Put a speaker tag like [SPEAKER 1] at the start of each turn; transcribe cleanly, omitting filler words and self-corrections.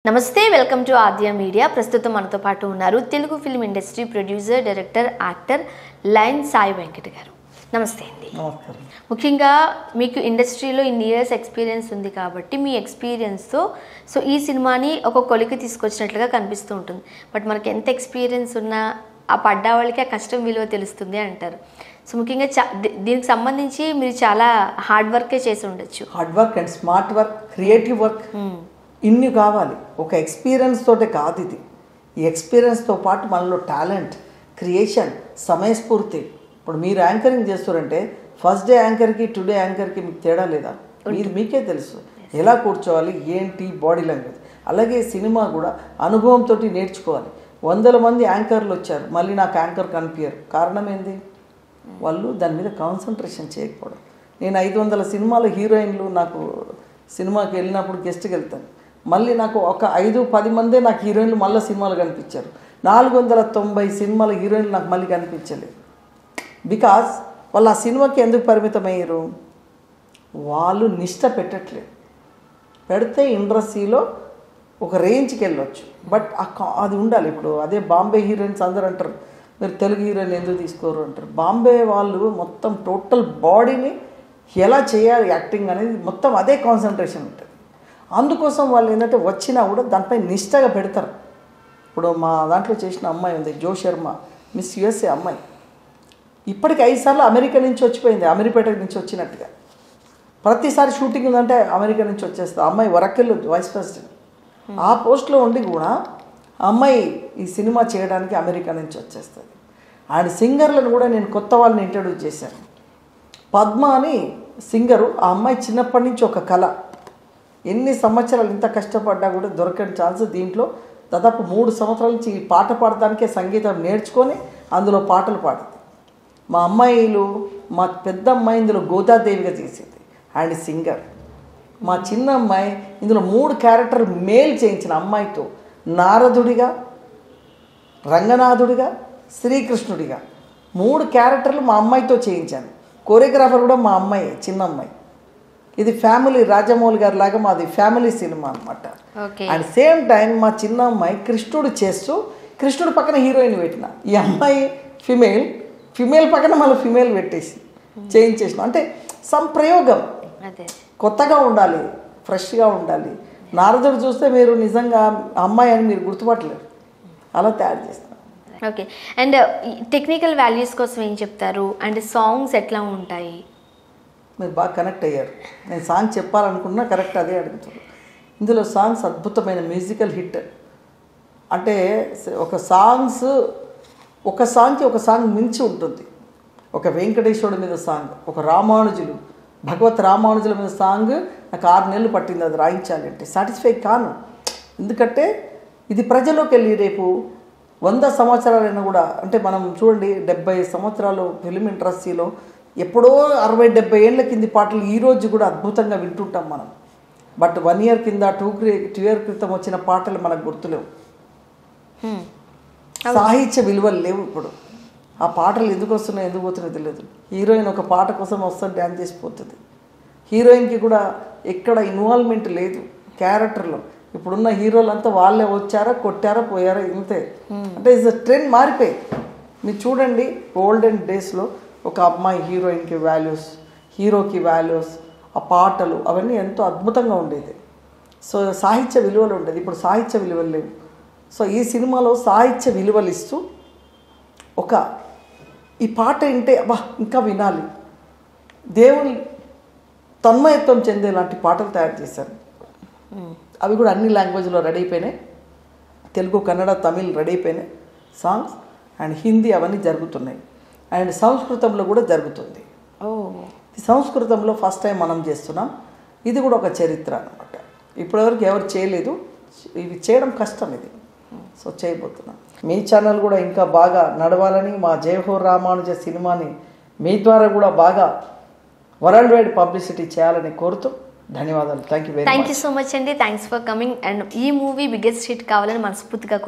[SPEAKER 1] నమస్తే welcome to Aadya media. ప్రస్తుతం మనతో పాటు ఉన్నారు Telugu film industry producer, director, actor lion Sai Venkat గారు. నమస్తే అండి. ముఖ్యంగా మీకు ఇండస్ట్రీలో ఇన్ని ఇయర్స్ ఎక్స్పీరియన్స్ ఉంది కాబట్టి మీ ఎక్స్పీరియన్స్తో ఈ సినిమాని ఒక కొలికి తీసుకొచ్చినట్లుగా కనిపిస్తూ ఉంటుంది. బట్ మనకి ఎంత ఎక్స్పీరియన్స్ ఉన్నా ఆ పడ్డ వాళ్ళకి ఆ కష్టం విలువ తెలుస్తుంది అంటారు. సో ముఖ్యంగా దీనికి సంబంధించి మీరు చాలా హార్డ్ వర్కే చేసి ఉండొచ్చు.
[SPEAKER 2] Hard work and smart work, creative work ఇన్ని కావాలి. ఒక ఎక్స్పీరియన్స్ తోటే కాదు ఇది. ఈ ఎక్స్పీరియన్స్తో పాటు మనలో టాలెంట్, క్రియేషన్, సమయస్ఫూర్తి. ఇప్పుడు మీరు యాంకరింగ్ చేస్తారంటే ఫస్ట్ డే యాంకర్కి టుడే యాంకర్కి మీకు తేడా లేదా? ఇది మీకే తెలుసు ఎలా కూర్చోవాలి, ఏంటి బాడీ లాంగ్వేజ్. అలాగే సినిమా కూడా అనుభవంతో నేర్చుకోవాలి. 100 మంది యాంకర్లు వచ్చారు, మళ్ళీ నాకు యాంకర్ కనిపించారు. కారణం ఏంది? వాళ్ళు దాని మీద కాన్సన్ట్రేషన్ చేయకపోవడం. నేను 500 సినిమాల హీరోయిన్లు నాకు సినిమాకి వెళ్ళినప్పుడు గెస్ట్కి వెళ్తాను, మళ్ళీ నాకు ఒక 5-10 మందే నాకు హీరోయిన్లు మళ్ళీ సినిమాలు కనిపించారు. 490 సినిమాల హీరోయిన్లు నాకు మళ్ళీ కనిపించలేదు. బికాస్ వాళ్ళు ఆ సినిమాకి ఎందుకు పరిమితమయ్యారు? వాళ్ళు నిష్ట పెట్టట్లేదు. పెడితే ఇండస్ట్రీలో ఒక రేంజ్కి వెళ్ళొచ్చు, బట్ అది ఉండాలి. ఇప్పుడు అదే బాంబే హీరోయిన్స్ అందరూ అంటారు, మీరు తెలుగు హీరోయిన్ ఎందుకు తీసుకోరు అంటారు. బాంబే వాళ్ళు మొత్తం టోటల్ బాడీని ఎలా చేయాలి యాక్టింగ్ అనేది మొత్తం అదే కాన్సన్ట్రేషన్ ఉంటుంది. అందుకోసం వాళ్ళు ఏంటంటే వచ్చినా కూడా దానిపై నిష్టగా పెడతారు. ఇప్పుడు మా దాంట్లో చేసిన అమ్మాయి ఉంది, జో శర్మ, మిస్ యుఎస్ఏ అమ్మాయి. ఇప్పటికి 5 సార్లు అమెరికా నుంచి వచ్చిపోయింది, అమీర్పేట నుంచి వచ్చినట్టుగా. ప్రతిసారి షూటింగ్ ఉందంటే అమెరికా నుంచి వచ్చేస్తుంది. అమ్మాయి వరకెళ్ళు వైస్ ప్రెసిడెంట్, ఆ పోస్ట్లో ఉండి కూడా అమ్మాయి ఈ సినిమా చేయడానికి అమెరికా నుంచి వచ్చేస్తుంది. అండ్ సింగర్లను కూడా నేను కొత్త వాళ్ళని ఇంట్రడ్యూస్ చేశాను. పద్మ అని సింగరు, ఆ అమ్మాయి చిన్నప్పటి నుంచి ఒక కళ. ఎన్ని సంవత్సరాలు ఇంత కష్టపడ్డా కూడా దొరకని ఛాన్స్ దీంట్లో దాదాపు 3 సంవత్సరాల నుంచి ఈ పాట పాడడానికే సంగీతం నేర్చుకొని అందులో పాటలు పాడింది. మా అమ్మాయిలు, మా పెద్ద అమ్మాయి ఇందులో గోదాదేవిగా చేసింది అండ్ సింగర్. మా చిన్న అమ్మాయి ఇందులో 3 క్యారెక్టర్ మేల్ చేయించిన అమ్మాయితో, నారదుడిగా, రంగనాథుడిగా, శ్రీకృష్ణుడిగా 3 క్యారెక్టర్లు మా అమ్మాయితో చేయించాను. కోరియోగ్రాఫర్ కూడా మా అమ్మాయి, చిన్న అమ్మాయి. ఇది ఫ్యామిలీ, రాజమౌళి గారి లాగా మాది ఫ్యామిలీ సినిమా అనమాట. అండ్ సేమ్ టైం మా చిన్న అమ్మాయి కృష్ణుడు చేస్తూ, కృష్ణుడు పక్కన హీరోయిన్ పెట్టిన. ఈ అమ్మాయి ఫిమేల్ పక్కన మళ్ళీ ఫిమేల్ పెట్టేసి చేయించేసిన. అంటే ప్రయోగం కొత్తగా ఉండాలి, ఫ్రెష్గా ఉండాలి. నారదుడు చూస్తే మీరు నిజంగా అమ్మాయి అని మీరు గుర్తుపట్టలేరు, అలా తయారు చేస్తాం.
[SPEAKER 1] ఓకే. అండ్ టెక్నికల్ వాల్యూస్ కోసం ఏం చెప్తారు? అండ్ సాంగ్స్ ఎట్లా ఉంటాయి?
[SPEAKER 2] మీరు బాగా కనెక్ట్ అయ్యారు. నేను సాంగ్ చెప్పాలనుకున్నా కరెక్ట్ అదే అడుగుతాను. ఇందులో సాంగ్స్ అద్భుతమైన మ్యూజికల్ హిట్. అంటే ఒక సాంగ్కి ఒక సాంగ్ మించి ఉంటుంది. ఒక వెంకటేశ్వరుడి మీద సాంగ్, ఒక రామానుజులు, భగవత్ రామానుజుల మీద సాంగ్ నాకు 6 నెలలు పట్టింది అది రాయించాలి అంటే. సాటిస్ఫై కాను. ఎందుకంటే ఇది ప్రజల్లోకి వెళ్ళి రేపు 100 సంవత్సరాలైనా కూడా, అంటే మనం చూడండి 70 సంవత్సరాలు ఫిలిం ఇండస్ట్రీలో ఎప్పుడో 60-70 ఏళ్ళ కింది పాటలు ఈరోజు కూడా అద్భుతంగా వింటుంటాం మనం. బట్ 1 ఇయర్ కింద 2 ఇయర్ క్రితం వచ్చిన పాటలు మనకు గుర్తులేవు. సాహిత్య విలువలు లేవు ఇప్పుడు. ఆ పాటలు ఎందుకు వస్తున్నాయో ఎందుకు పోతున్నాయో తెలియదు. హీరోయిన్ ఒక పాట కోసం వస్తుంది, డ్యాన్స్ చేసిపోతుంది. హీరోయిన్కి కూడా ఎక్కడ ఇన్వాల్వ్మెంట్ లేదు క్యారెక్టర్లో. ఇప్పుడున్న హీరోలంతా వాళ్ళే వచ్చారా, కొట్టారా, పోయారా, ఇంతే. అంటే ఇస్ ట్రెండ్ మారిపోయి. మీరు చూడండి ఓల్డెన్ డేస్లో ఒక అమ్మాయి హీరోయిన్కి వాల్యూస్, హీరోకి వాల్యూస్, ఆ పాటలు అవన్నీ ఎంతో అద్భుతంగా ఉండేది. సో సాహిత్య విలువలు ఉండేది. ఇప్పుడు సాహిత్య విలువలు లేవు. సో ఈ సినిమాలో సాహిత్య విలువలు ఇస్తూ ఈ పాట వింటే అబ్బా ఇంకా వినాలి, దేవుని తన్మయత్వం చెందేలాంటి పాటలు తయారు చేశారు. అవి కూడా అన్ని లాంగ్వేజ్లో రెడీ అయిపోయినాయి. తెలుగు, కన్నడ, తమిళ్ రెడీ అయిపోయినాయి సాంగ్స్. అండ్ హిందీ అవన్నీ జరుగుతున్నాయి. అండ్ సంస్కృతంలో కూడా జరుగుతుంది. సంస్కృతంలో ఫస్ట్ టైం మనం చేస్తున్నాం. ఇది కూడా ఒక చరిత్ర అనమాట. ఇప్పటివరకు ఎవరు చేయలేదు, ఇవి చేయడం కష్టం ఇది. సో చేయబోతున్నాం. మీ ఛానల్ కూడా ఇంకా బాగా నడవాలని, మా జయహో రామానుజ సినిమాని మీ ద్వారా కూడా బాగా వరల్డ్ వైడ్ పబ్లిసిటీ చేయాలని కోరుతూ ధన్యవాదాలు. థ్యాంక్ యూ సో
[SPEAKER 1] మచ్ అండి. Thanks for coming. అండ్ ఈ మూవీ బిగ్గెస్ట్ హిట్ కావాలని మనస్ఫూర్తిగా